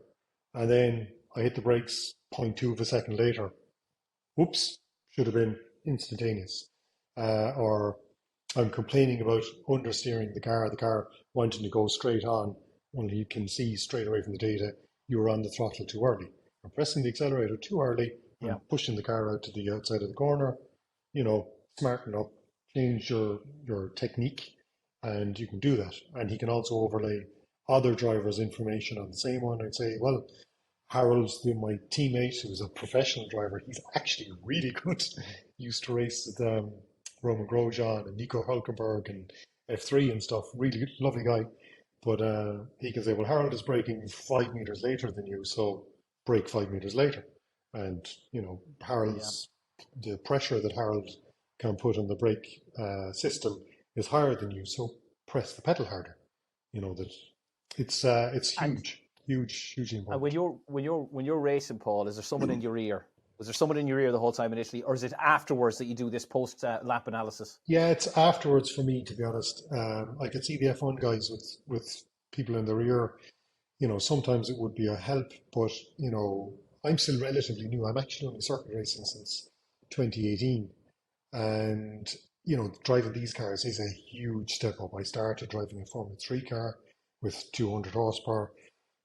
and then I hit the brakes 0.2 of a second later. Whoops, should have been instantaneous. Or I'm complaining about understeering the car wanting to go straight on, only you can see straight away from the data you were on the throttle too early. I'm pressing the accelerator too early, I'm pushing the car out to the outside of the corner, smarten up, change your technique, and you can do that. And he can also overlay other drivers' information on the same one and say, well, Harold's my teammate, who's a professional driver. He's actually really good. He used to race with Roman Grosjean and Nico Hülkenberg and F3 and stuff. Really lovely guy. But he can say, well, Harold is braking 5 meters later than you, so brake 5 meters later. And, the pressure that Harold can put on the brake system is higher than you, so press the pedal harder. That it's And hugely And important. when you're racing, Paul, is there someone in your ear? Was there someone in your ear the whole time initially, or is it afterwards that you do this post lap analysis? Yeah, it's afterwards for me, to be honest. I could see the F1 guys with people in their ear. Sometimes it would be a help, but I'm still relatively new. I'm actually only circuit racing since 2018, and driving these cars is a huge step up. I started driving a Formula 3 car with 200 horsepower,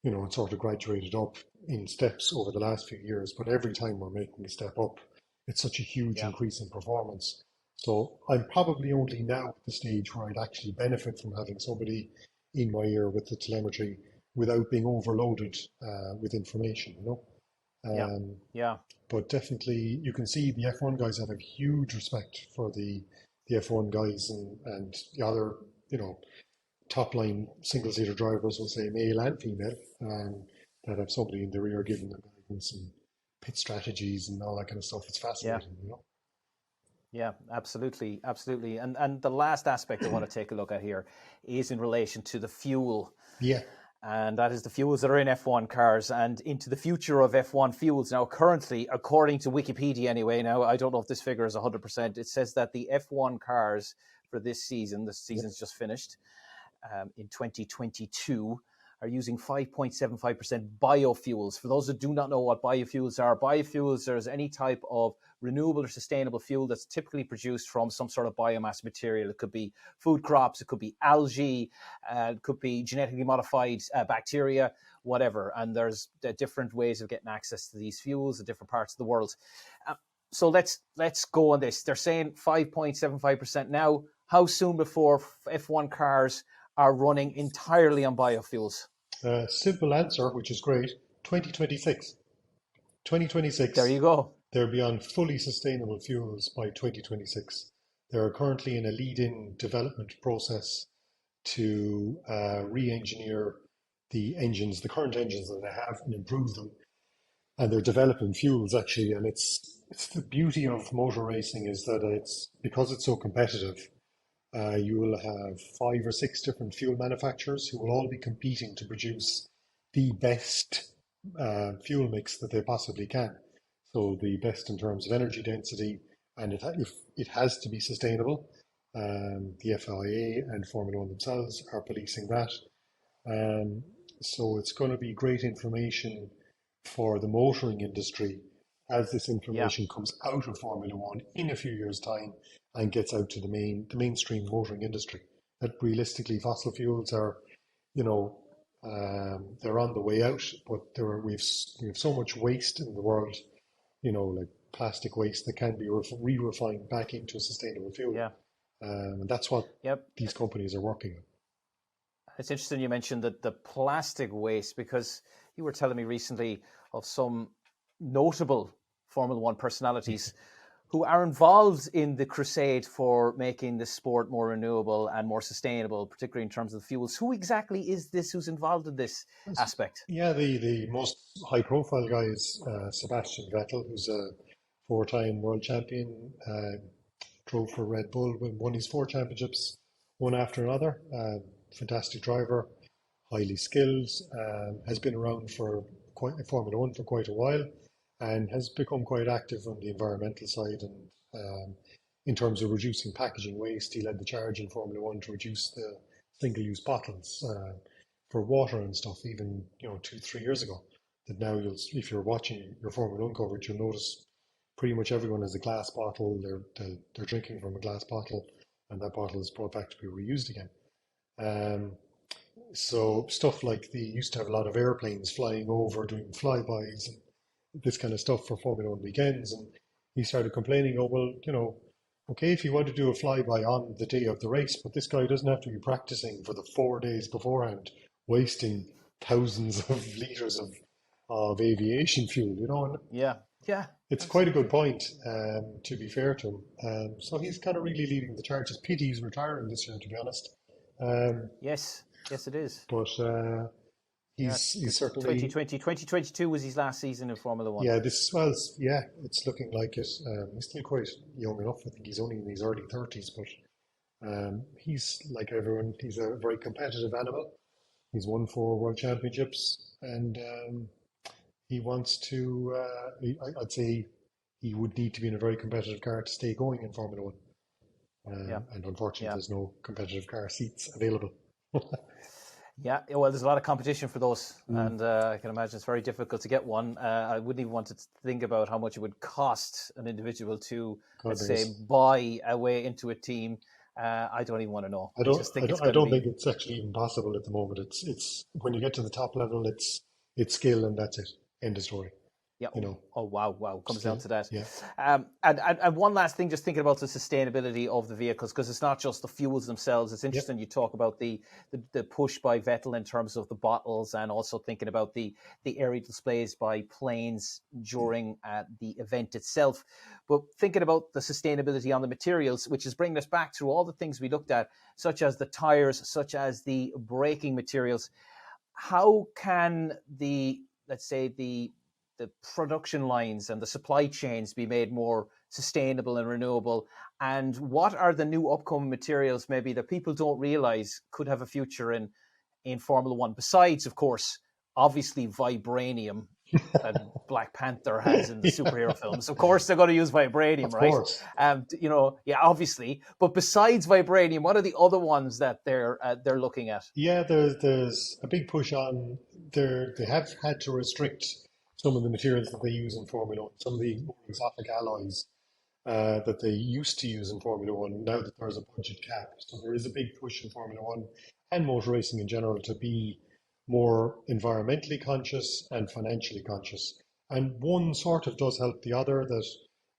and sort of graduated up in steps over the last few years. But every time we're making a step up, it's such a huge Yeah, increase in performance. So I'm probably only now at the stage where I'd actually benefit from having somebody in my ear with the telemetry without being overloaded with information. yeah, Um, yeah. but definitely, you can see the F1 guys have a huge respect for the F1 guys and the other, top line single seater drivers, will say male and female, that have somebody in their ear giving them guidance and pit strategies and all that kind of stuff. It's Yeah, fascinating. yeah, absolutely, absolutely. And the last aspect I want to take a look at here is in relation to the fuel. Yeah, And that is the fuels that are in F1 cars and into the future of F1 fuels. Now, currently, according to Wikipedia anyway, now I don't know if this figure is 100%, it says that the F1 cars for this season, the season's just finished, in 2022, are using 5.75% biofuels. For those that do not know what biofuels are any type of renewable or sustainable fuel that's typically produced from some sort of biomass material. It could be food crops, it could be algae, it could be genetically modified bacteria, whatever. And there's different ways of getting access to these fuels in different parts of the world. So let's go on this. They're saying 5.75% now. How soon before F1 cars are running entirely on biofuels? simple answer, which is great. 2026. There 2026. you go. They'll be on fully sustainable fuels by 2026. They're currently in a lead-in development process to re-engineer the current engines that they have, and improve them. and they're developing fuels actually. And it's the beauty of motor racing is that it's because it's so competitive. You will have 5 or 6 different fuel manufacturers who will all be competing to produce the best fuel mix that they possibly can. So the best in terms of energy density, and if it has to be sustainable. The FIA and Formula One themselves are policing that. Um, so it's going to be great information for the motoring industry as this Yeah. information comes out of Formula One in a few years' time and gets out to the mainstream motoring industry. That realistically, fossil fuels are, you know, they're on the way out, but we have so much waste in the world, like plastic waste that can be re-refined back into a sustainable fuel. Yeah. And that's what Yep. these companies are working on. It's interesting you mentioned that the plastic waste, because you were telling me recently of some notable Formula One personalities who are involved in the crusade for making the sport more renewable and more sustainable, particularly in terms of the fuels. Who exactly is this who's involved in this aspect? Yeah, the most high profile guy is Sebastian Vettel, who's a 4-time world champion, drove for Red Bull, won his 4 championships, one after another. Fantastic driver, highly skilled, has been around for quite Formula One for quite a while, and has become quite active on the environmental side. And in terms of reducing packaging waste, he led the charge in Formula One to reduce the single-use bottles for water and stuff. Even 2, 3 years ago, that now if you're watching your Formula One coverage, you'll notice pretty much everyone has a glass bottle. They're drinking from a glass bottle, and that bottle is brought back to be reused again. Um, so stuff like they used to have a lot of airplanes flying over doing flybys and this kind of stuff for Formula One weekends, and he started complaining, oh well, okay, if you want to do a flyby on the day of the race, but this guy doesn't have to be practicing for the 4 days beforehand, wasting thousands of liters of aviation fuel, and Yeah. Yeah. it's quite a good Absolutely. point, to be fair to him. So he's kind of really leading the charge. It's pity he's retiring this year, to be honest. Um, Yes. Yes, it is. but Yeah, he's because certainly, 2022 was his last season in Formula One. yeah, yeah, it's looking like it. He's still quite young enough. I think he's only in his early 30s, but he's like everyone, he's a very competitive animal. He's won 4 world championships, and he wants to, I'd say he would need to be in a very competitive car to stay going in Formula One. Yeah. And unfortunately, Yeah. there's no competitive car seats available. Yeah, well, there's a lot of competition for those, Mm, and I can imagine it's very difficult to get one. I wouldn't even want to think about how much it would cost an individual to, God let's say, knows. buy a way into a team. I don't even want to know. I I don't, just I think it's don't, I going to don't be, think it's actually even possible at the moment. It's when you get to the top level, it's skill and that's it. End of story. yeah. You Oh, know, oh, wow, wow. Comes down skill. to that. Yeah, And one last thing, just thinking about the sustainability of the vehicles, because it's not just the fuels themselves. It's yeah. interesting you talk about the push by Vettel in terms of the bottles, and also thinking about the aerial displays by planes during the event itself. But thinking about the sustainability on the materials, which is bringing us back through all the things we looked at, such as the tires, such as the braking materials. How can let's say the production lines and the supply chains be made more sustainable and renewable? And what are the new upcoming materials maybe that people don't realize could have a future in Formula One? Besides, of course, obviously vibranium that Black Panther has in the Yeah, superhero films. Of course, they're going to use vibranium, of right? course. Yeah, obviously. But besides vibranium, what are the other ones that they're looking at? Yeah, there's a big push on there. They have had to restrict some of the materials that they use in Formula One, some of the more exotic alloys that they used to use in Formula One, now that there's a budget cap. So there is a big push in Formula One and motor racing in general to be more environmentally conscious and financially conscious. And one sort of does help the other, that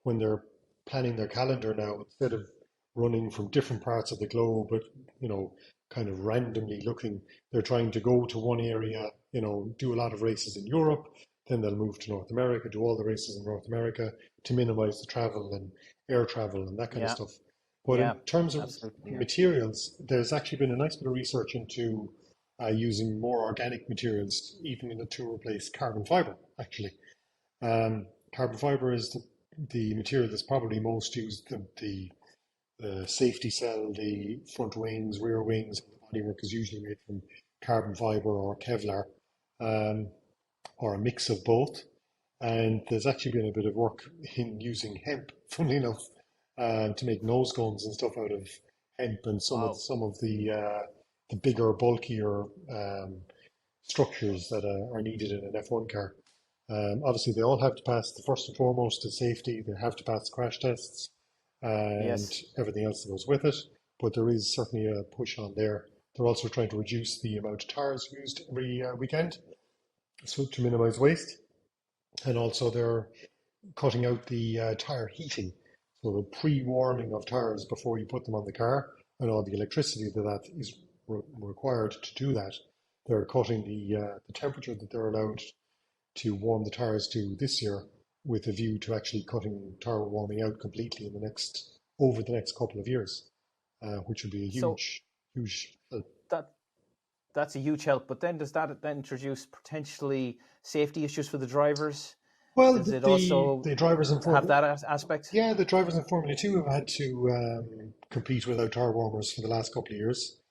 when they're planning their calendar now, instead of running from different parts of the globe, but you know, kind of randomly looking, they're trying to go to one area, do a lot of races in Europe, then they'll move to North America, do all the races in North America to minimize the travel and air travel and that kind of Yeah, stuff. But in yeah, terms of absolutely. Yeah. materials, there's actually been a nice bit of research into using more organic materials, even to replace carbon fiber, actually. Carbon fiber is the material that's probably most used. The safety cell, the front wings, rear wings, the bodywork is usually made from carbon fiber or Kevlar, um, or a mix of both. And there's actually been a bit of work in using hemp, funnily enough, to make nose cones and stuff out of hemp and Wow. some of the bigger, bulkier structures that are needed in an F1 car. Obviously, they all have to pass the first and foremost is safety. They have to pass crash tests and Yes. everything else that goes with it. But there is certainly a push on there. They're also trying to reduce the amount of tires used every weekend, so to minimize waste. And also, they're cutting out the tire heating, so the pre-warming of tires before you put them on the car, and all the electricity that is required to do that. They're cutting the temperature that they're allowed to warm the tires to this year, with a view to actually cutting tire warming out completely in the next over the next couple of years, which would be a So huge help. that that's a huge help. But then does that then introduce potentially safety issues for the drivers? Well, Does it also the drivers in have Formula, that aspect? yeah, the drivers in Formula Two have had to compete without tire warmers for the last couple of years,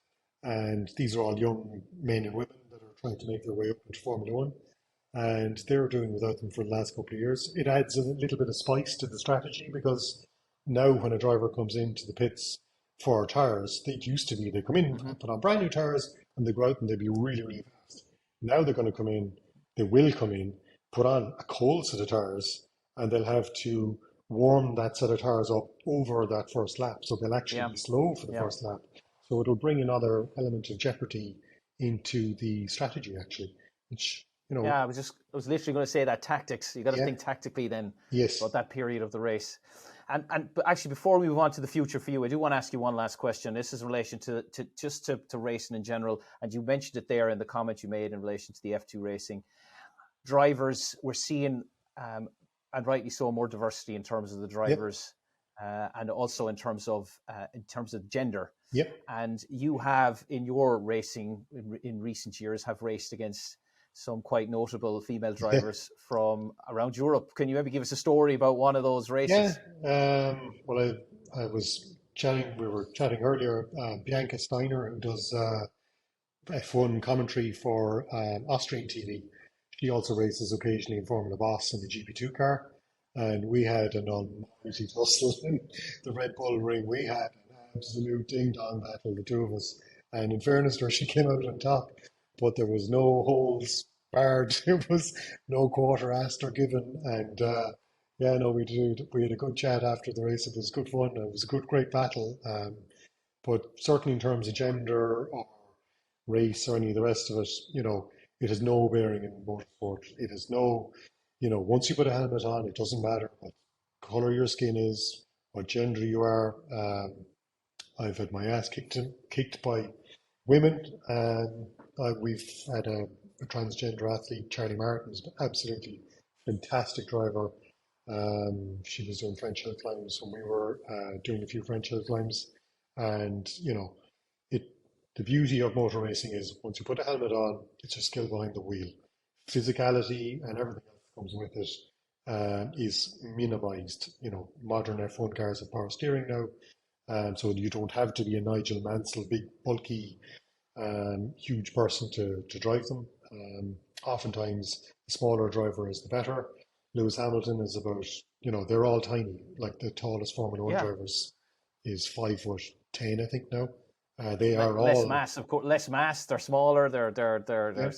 and these are all young men and women that are trying to make their way up into Formula One, and they're doing without them for the last couple of years. It adds a little bit of spice to the strategy because now when a driver comes into the pits for tires, it used to be they come in, Hmm. put on brand new tires, and they go out and they'd be really fast. Now they're going to come in, they will come in, put on a cold set of tires, and they'll have to warm that set of tires up over that first lap. So they'll actually Yeah, be slow for the yeah, first lap. So it'll bring another element of jeopardy into the strategy, actually, which, yeah. I was literally going to say that tactics. You got to yeah, think tactically then yes, about that period of the race. And but actually, before we move on to the future for you, I do want to ask you one last question. This is in relation to racing in general, and you mentioned it there in the comment you made in relation to the F2 racing drivers. We're seeing, and rightly so, more diversity in terms of the yep, drivers, and also in terms of gender. yep. And you have in your racing in recent years have raced against some quite notable female drivers from around Europe. Can you maybe give us a story about one of those Yeah, races? well, I was chatting, we were chatting earlier, Bianca Steiner, who does F1 commentary for Austrian TV. She also races occasionally in Formula Boss in the GP2 car. And we had an almighty tussle in the Red Bull ring. We had an absolute ding dong battle, the two of us. And in fairness to her, she came out on top, but there was no holes barred. There was no quarter asked or given. And yeah, no, we had a good chat after the race. It was good fun. It was a great battle. But certainly in terms of gender or race or any of the rest of it, it has no bearing in motorsport. It has no, once you put a helmet on, it doesn't matter what color your skin is, what gender you are. I've had my ass kicked by women. We've had a transgender athlete, Charlie Martin's absolutely fantastic driver. She was doing French hill climbs when we were doing a few French hill climbs, and it. The beauty of motor racing is once you put a helmet on, it's your skill behind the wheel. Physicality and everything else that comes with it is minimized. Modern F1 cars have power steering now, so you don't have to be a Nigel Mansell, big, bulky, huge person to drive them. Oftentimes, the smaller driver is the better. Lewis Hamilton is about, they're all tiny. Like the tallest Formula One Yeah, drivers is 5'10", I think now. They are less all, mass, of course. Less mass. They're smaller. yeah, They're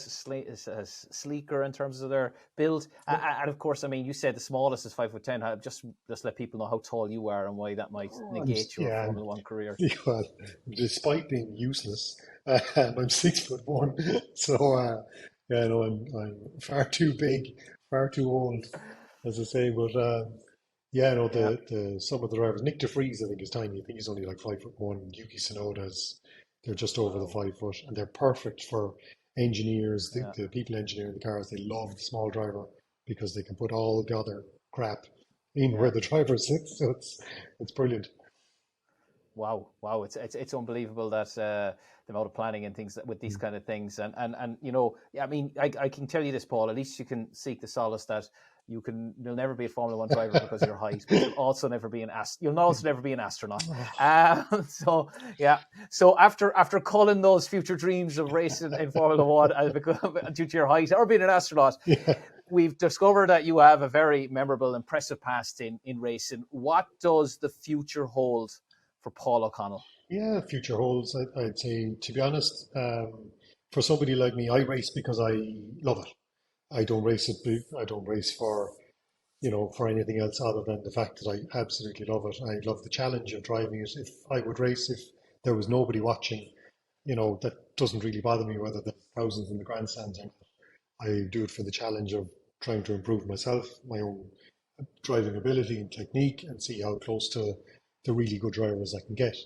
sleeker in terms of their build. yeah. And of course, I mean, you said the smallest is 5'10". Just let people know how tall you are and why that might Oh, negate your yeah, Formula One career. well, despite being useless, I'm 6'1", so yeah, no, I'm far too big, far too old, as I say. But yeah, no, Yeah, the some of the drivers, Nick De Vries, I think is tiny. I think he's only like 5'1". Yuki Tsunoda's, they're just over the wow. 5 foot, and they're perfect for engineers, Yeah, the people engineering the cars. They love the small driver because they can put all the other crap in yeah. where the driver sits. So it's brilliant. Wow, wow, it's unbelievable that the amount of planning and things with these Mm. kind of things, and I mean, I can tell you this, Paul. At least you can seek the solace that you'll never be a Formula One driver because of your height, but you'll also never be an astronaut. So yeah, so after culling those future dreams of racing in Formula One due to your height or being an astronaut, Yeah. we've discovered that you have a very memorable, impressive past in racing. What does the future hold for Paul O'Connell? Yeah, future holds. I'd say, to be honest, for somebody like me, I race because I love it. I don't race it. I don't race for, for anything else other than the fact that I absolutely love it. I love the challenge of driving it. If I would race if there was nobody watching, that doesn't really bother me whether there's thousands in the grandstands or not. I do it for the challenge of trying to improve myself, my own driving ability and technique, and see how close to the really good drivers I can get.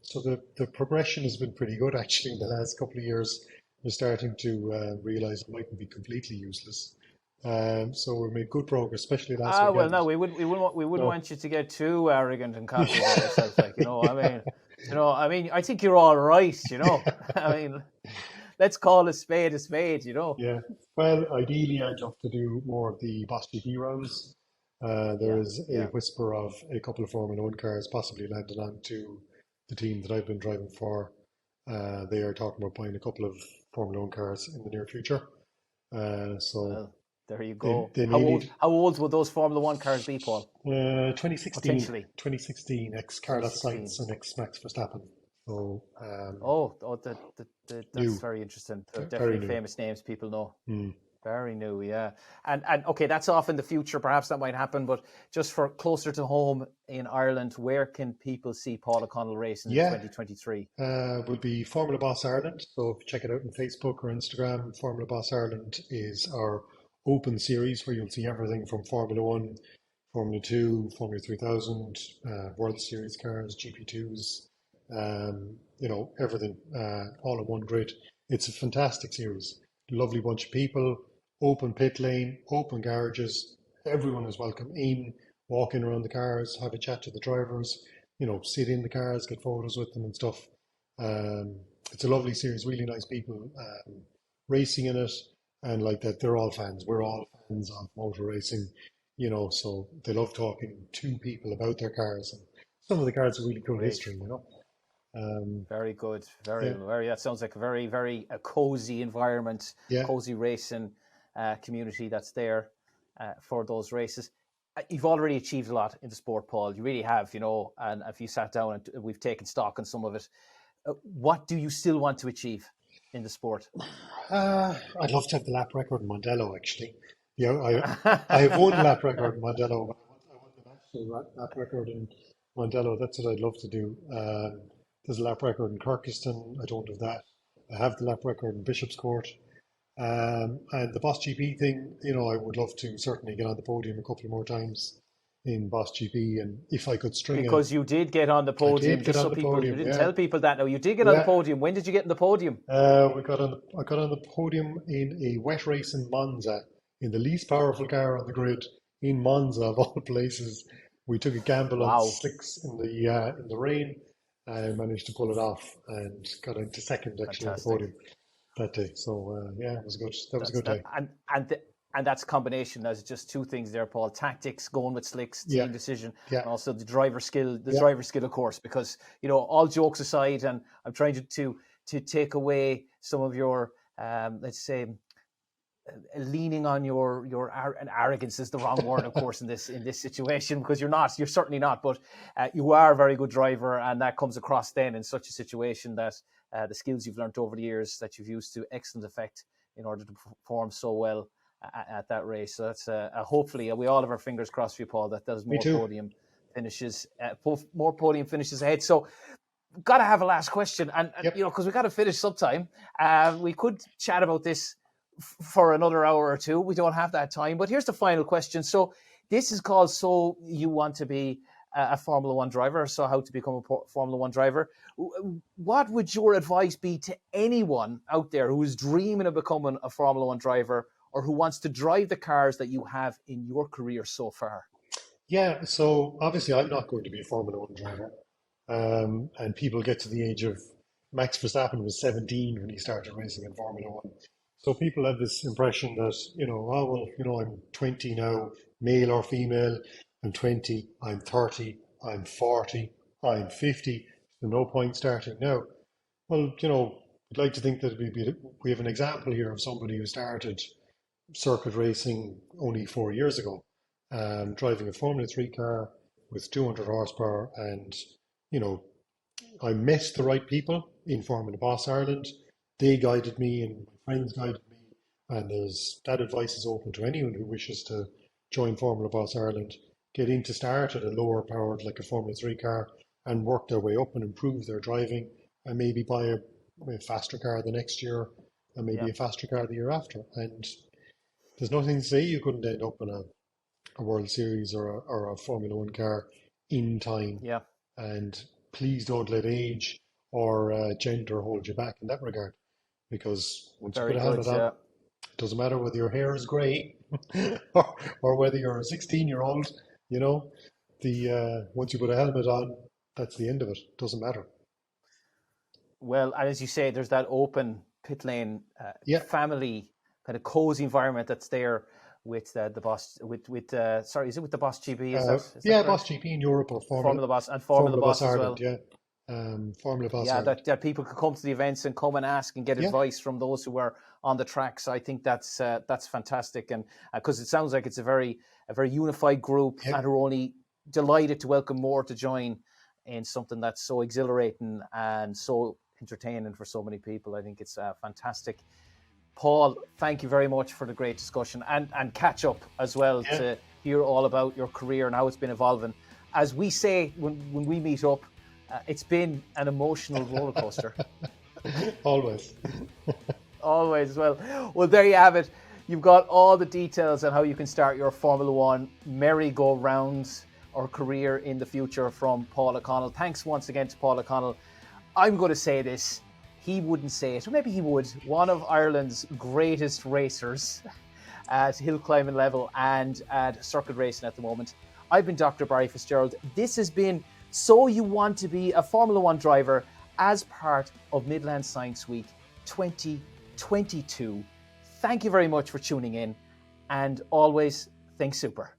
So the progression has been pretty good actually in the last couple of years. We're starting to realize it mightn't be completely useless. So we made good progress, especially last Well, weekend. no, we wouldn't No. want you to get too arrogant and cocky about yourself. I mean, I think you're all right. I mean, let's call a spade a spade. Yeah. Well, ideally, I'd love to do more of the Boss GP rounds. There Yeah, is a yeah. whisper of a couple of Formula One cars possibly landing on to the team that I've been driving for. They are talking about buying a couple of Formula One cars in the near future. So Well, there you they, go. they How may old? need How old will those Formula One cars be, Paul? 2016, Potentially 2016 ex Carlos 2016. Sainz and ex Max Verstappen. So That's new, very interesting. They're very definitely new. famous names people know. Mm. Very new, yeah. And okay, that's off in the future. Perhaps that might happen, but just for closer to home in Ireland, where can people see Paul O'Connell racing in Yeah, 2023? will be Formula Boss Ireland. So check it out on Facebook or Instagram. Formula Boss Ireland is our open series where you'll see everything from Formula One, Formula Two, Formula 3000, World Series cars, GP2s, everything all in one grid. It's a fantastic series. Lovely bunch of people, open pit lane, open garages. Everyone is welcome in, walk in around the cars, have a chat to the drivers, sit in the cars, get photos with them and stuff. Um, it's a lovely series, really nice people racing in it, and like that, they're all fans. We're all fans of motor racing, so they love talking to people about their cars. And some of the cars are really cool Great. history. Um, Very good. Very, yeah, very. That sounds like a very, very cozy environment, yeah, cozy racing community that's there for those races. You've already achieved a lot in the sport, Paul. You really have, and if you sat down and we've taken stock on some of it, what do you still want to achieve in the sport? I'd love to have the lap record in Mondello, actually. Yeah, I have one lap record in Mondello, but I want the national lap record in Mondello. That's what I'd love to do. There's a lap record in Kirkiston. I don't have that. I have the lap record in Bishop's Court. And the Boss GP thing, I would love to certainly get on the podium a couple more times in Boss GP. And if I could Because you did get on the I podium, did get just on so the people, you podium. didn't Yeah, tell people that. No, you did get on the yeah. podium. When did you get on the podium? I got on the podium in a wet race in Monza, in the least powerful car on the grid in Monza of all places. We took a gamble on Wow, slicks in the rain. I managed to pull it off and got into second actually on the fantastic. podium that day. So yeah, it was good. That was a That's good that, day. and that's a combination. There's just two things there, Paul: tactics, going with slicks, Yeah, team decision, yeah, and also the driver skill. The yeah, driver skill, of course, because all jokes aside, and I'm trying to take away some of your let's say leaning on and arrogance is the wrong word, of course, in this situation, because you're certainly not, but you are a very good driver, and that comes across then in such a situation that the skills you've learned over the years that you've used to excellent effect in order to perform so well at that race. So that's hopefully we all have our fingers crossed for you, Paul, that there's me more too. podium finishes, more podium finishes ahead. So got to have a last question, and Yep. because we got to finish sometime. We could chat about this for another hour or two. We don't have that time, but here's the final question. So this is called "So You Want to Be a Formula One Driver?" So how to become a Formula One driver? What would your advice be to anyone out there who is dreaming of becoming a Formula One driver, or who wants to drive the cars that you have in your career so far? Yeah, so obviously I'm not going to be a Formula One driver. And people get to the age of Max Verstappen was 17 when he started racing in Formula One. So people have this impression that, oh, well, I'm 20 now, male or female, I'm 20, I'm 30, I'm 40, I'm 50, so no point starting now. Well, I'd like to think that we have an example here of somebody who started circuit racing only 4 years ago, driving a Formula 3 car with 200 horsepower. And, you know, I met the right people in Formula Boss Ireland. They guided me and my friends guided me. And that advice is open to anyone who wishes to join Formula Boss Ireland, get in to start at a lower powered, like a Formula 3 car, and work their way up and improve their driving, and maybe buy a faster car the next year, and maybe Yeah, a faster car the year after. And there's nothing to say you couldn't end up in a World Series or a Formula One car in time. yeah, And please don't let age or gender hold you back in that regard. Because once you put very a good. helmet on, Yeah. it doesn't matter whether your hair is grey or whether you're a 16-year-old, you know, once you put a helmet on, that's the end of it. Doesn't matter. Well, and as you say, there's that open pit lane Yeah, family kind of cozy environment that's there with the boss sorry, is it with the Boss GB? Is that yeah, Boss correct? GP in Europe or Formula Boss and Formula Formula Boss Boss as Ireland, well. yeah, Formula Boss Yeah, Ireland, that people could come to the events and come and ask and get yeah, advice from those who were on the track. So I think that's fantastic, and because it sounds like it's a very unified group, yeah. and are only delighted to welcome more to join in something that's so exhilarating and so entertaining for so many people. I think it's fantastic. Paul, thank you very much for the great discussion and catch up as well Yeah. to hear all about your career and how it's been evolving. As we say when we meet up, it's been an emotional roller coaster. Always. Always as well. Well, there you have it. You've got all the details on how you can start your Formula One merry-go-round or career in the future from Paul O'Connell. Thanks once again to Paul O'Connell. I'm going to say this. He wouldn't say it, or maybe he would. One of Ireland's greatest racers at hill climbing level and at circuit racing at the moment. I've been Dr. Barry Fitzgerald. This has been So You Want to Be a Formula One Driver as part of Midlands Science Week 2022. Thank you very much for tuning in, and always think super.